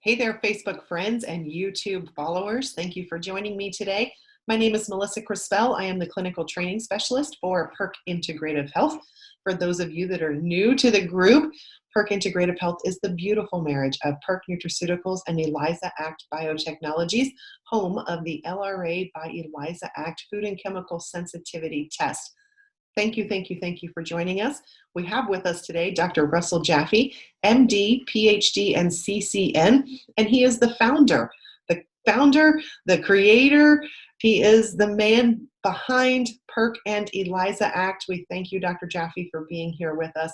Hey there, Facebook friends and YouTube followers. Thank you for joining me today. My name is Melissa Crispell. I am the clinical training specialist for Perk Integrative Health. For those of you that are new to the group, Perk Integrative Health is the beautiful marriage of Perk Nutraceuticals and ELISA Act Biotechnologies, home of the LRA by ELISA Act Food and Chemical Sensitivity Test. Thank you for joining us. We have with us today Dr. Russell Jaffe, MD, PhD, and CCN, and he is the founder, the creator. He is the man behind Perk and ELISA Act. We thank you, Dr. Jaffe, for being here with us.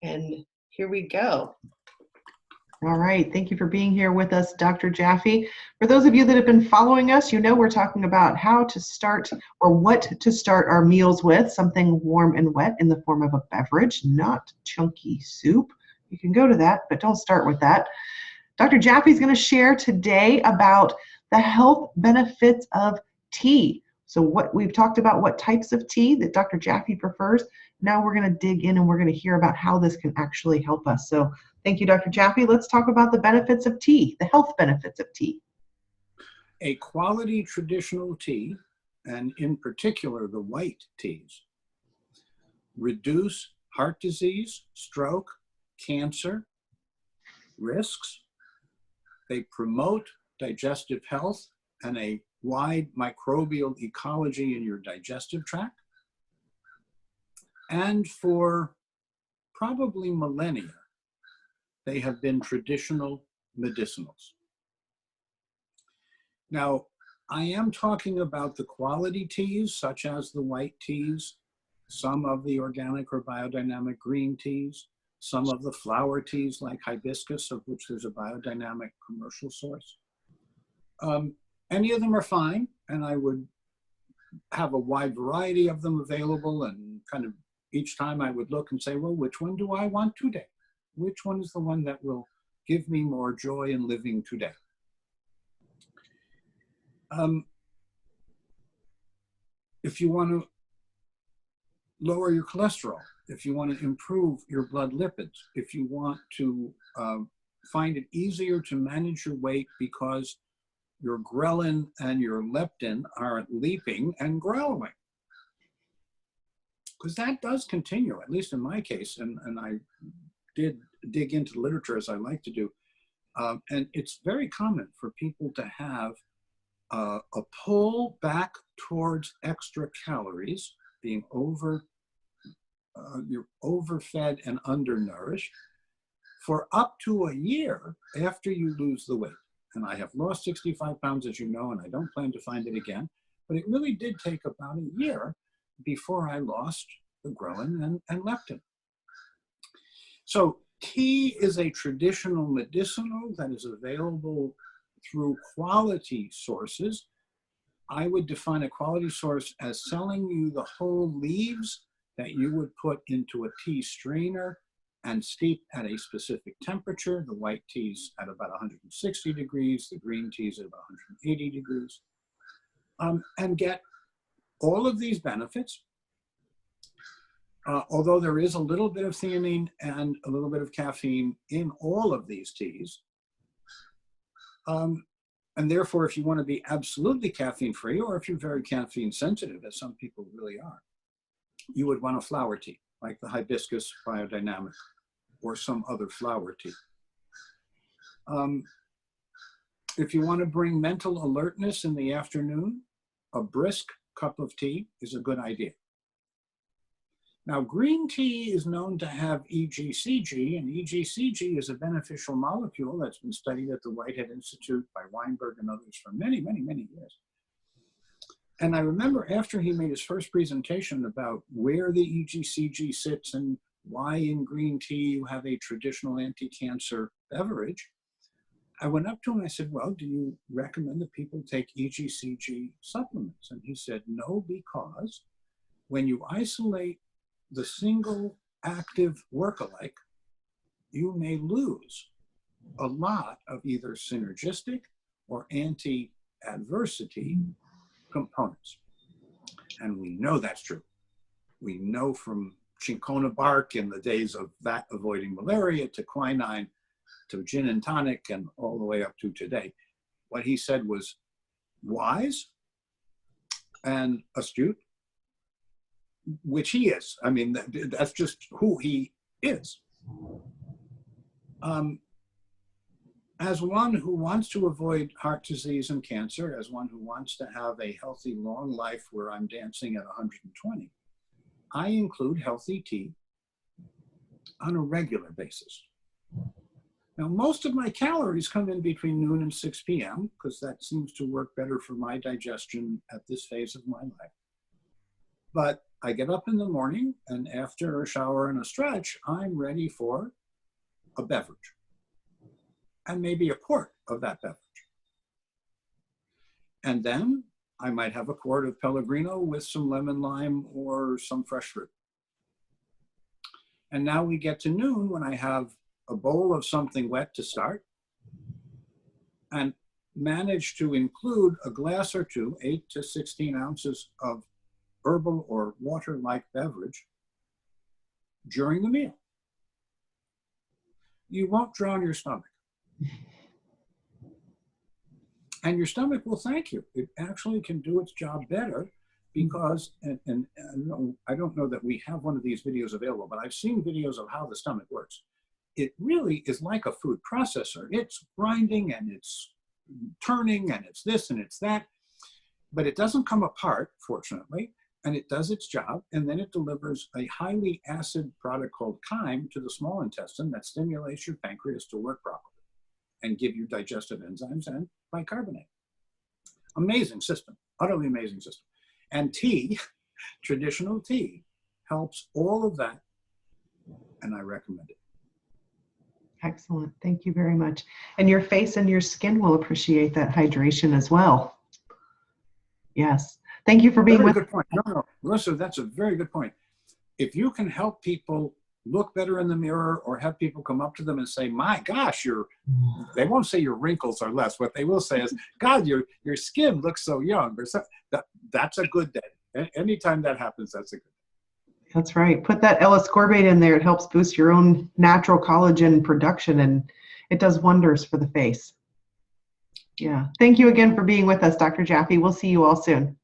And here we go. All right, thank you for being here with us, Dr. Jaffe. For those of you that have been following us, you know we're talking about how to start or what to start our meals with, something warm and wet in the form of a beverage, not chunky soup. You can go to that, but don't start with that. Dr. Jaffe is going to share today about the health benefits of tea. So what we've talked about, what types of tea that Dr. Jaffe prefers. Now we're going to dig in and we're going to hear about how this can actually help us. So thank you, Dr. Jaffe. Let's talk about the benefits of tea, the health benefits of tea. A quality traditional tea, and in particular the white teas, reduce heart disease, stroke, cancer risks. They promote digestive health and a wide microbial ecology in your digestive tract. And for probably millennia, they have been traditional medicinals. Now, I am talking about the quality teas, such as the white teas, some of the organic or biodynamic green teas, some of the flower teas like hibiscus, of which there's a biodynamic commercial source. Any of them are fine, and I would have a wide variety of them available, and kind of each time I would look and say, well, which one do I want today? Which one is the one that will give me more joy in living today? If you want to lower your cholesterol, if you want to improve your blood lipids, if you want to find it easier to manage your weight because your ghrelin and your leptin aren't leaping and growling. Because that does continue, at least in my case, and I did dig into the literature as I like to do, and it's very common for people to have a pull back towards extra calories, being you're overfed and undernourished for up to a year after you lose the weight. And I have lost 65 pounds, as you know, and I don't plan to find it again. But it really did take about a year before I lost the ghrelin and leptin. So tea is a traditional medicinal that is available through quality sources. I would define a quality source as selling you the whole leaves that you would put into a tea strainer and steep at a specific temperature. The white teas at about 160 degrees, the green teas at about 180 degrees, and get all of these benefits. Although there is a little bit of theanine and a little bit of caffeine in all of these teas. And therefore, if you want to be absolutely caffeine-free, or if you're very caffeine sensitive, as some people really are, you would want a flower tea, like the hibiscus biodynamic, or some other flower tea. If you want to bring mental alertness in the afternoon, a brisk cup of tea is a good idea. Now, green tea is known to have EGCG, and EGCG is a beneficial molecule that's been studied at the Whitehead Institute by Weinberg and others for many, many, many years. And I remember after he made his first presentation about where the EGCG sits and why in green tea you have a traditional anti-cancer beverage, I went up to him and I said, well, do you recommend that people take EGCG supplements? And he said, no, because when you isolate the single active work-alike, you may lose a lot of either synergistic or anti-adversity components. And we know that's true. We know from cinchona bark in the days of vat avoiding malaria to quinine to gin and tonic and all the way up to today. What he said was wise and astute, which he is. I mean, that's just who he is. As one who wants to avoid heart disease and cancer, as one who wants to have a healthy, long life where I'm dancing at 120, I include healthy tea on a regular basis. Now, most of my calories come in between noon and 6 p.m. because that seems to work better for my digestion at this phase of my life. But I get up in the morning, and after a shower and a stretch, I'm ready for a beverage, and maybe a quart of that beverage. And then I might have a quart of Pellegrino with some lemon lime or some fresh fruit. And now we get to noon when I have a bowl of something wet to start and manage to include a glass or two, 8 to 16 ounces of herbal or water-like beverage during the meal. You won't drown your stomach. And your stomach will thank you. It actually can do its job better because, and I don't know that we have one of these videos available, but I've seen videos of how the stomach works. It really is like a food processor. It's grinding and it's turning and it's this and it's that, but it doesn't come apart, fortunately, and it does its job, and then it delivers a highly acid product called chyme to the small intestine that stimulates your pancreas to work properly and give you digestive enzymes and bicarbonate. Amazing system, utterly amazing system. And tea, traditional tea, helps all of that, and I recommend it. Excellent. Thank you very much. And your face and your skin will appreciate that hydration as well. Yes. Thank you for being with us. Very good point. No, Melissa, that's a very good point. If you can help people look better in the mirror or have people come up to them and say, my gosh, they won't say your wrinkles are less. What they will say is, God, your skin looks so young. Or so, that's a good day. Anytime that happens, that's a good day. That's right. Put that L-ascorbate in there. It helps boost your own natural collagen production, and it does wonders for the face. Yeah. Thank you again for being with us, Dr. Jaffe. We'll see you all soon.